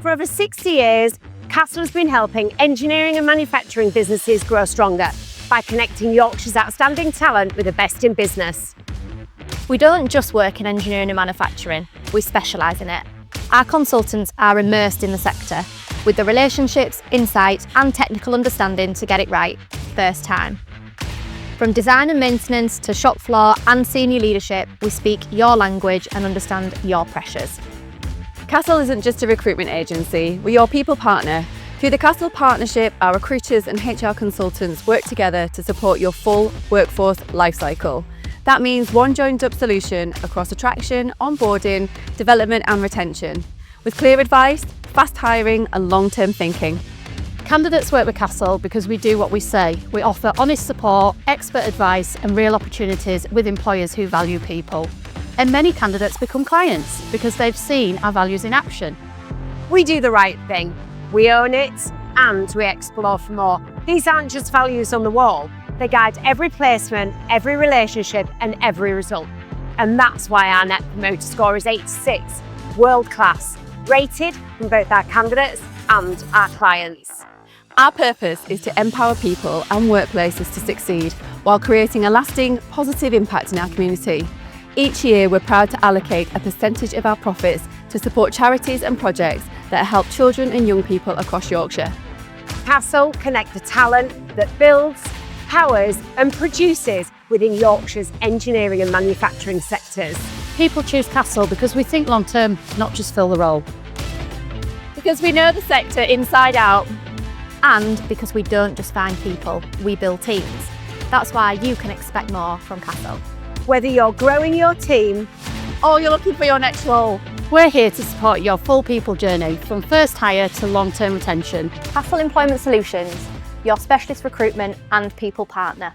For over 60 years, Castle has been helping engineering and manufacturing businesses grow stronger by connecting Yorkshire's outstanding talent with the best in business. We don't just work in engineering and manufacturing, we specialise in it. Our consultants are immersed in the sector with the relationships, insight and technical understanding to get it right first time. From design and maintenance to shop floor and senior leadership, we speak your language and understand your pressures. Castle isn't just a recruitment agency, we're your people partner. Through the Castle Partnership, our recruiters and HR consultants work together to support your full workforce lifecycle. That means one joined-up solution across attraction, onboarding, development and retention, with clear advice, fast hiring and long-term thinking. Candidates work with Castle because we do what we say. We offer honest support, expert advice and real opportunities with employers who value people. And many candidates become clients because they've seen our values in action. We do the right thing, we own it and we explore for more. These aren't just values on the wall, they guide every placement, every relationship and every result. And that's why our Net Promoter Score is 86, world class, rated from both our candidates and our clients. Our purpose is to empower people and workplaces to succeed while creating a lasting, positive impact in our community. Each year, we're proud to allocate a percentage of our profits to support charities and projects that help children and young people across Yorkshire. Castle connect the talent that builds, powers and produces within Yorkshire's engineering and manufacturing sectors. People choose Castle because we think long term, not just fill the role. Because we know the sector inside out. And because we don't just find people, we build teams. That's why you can expect more from Castle. Whether you're growing your team Or you're looking for your next role. We're here to support your full people journey from first hire to long-term retention. Castle Employment Solutions, your specialist recruitment and people partner.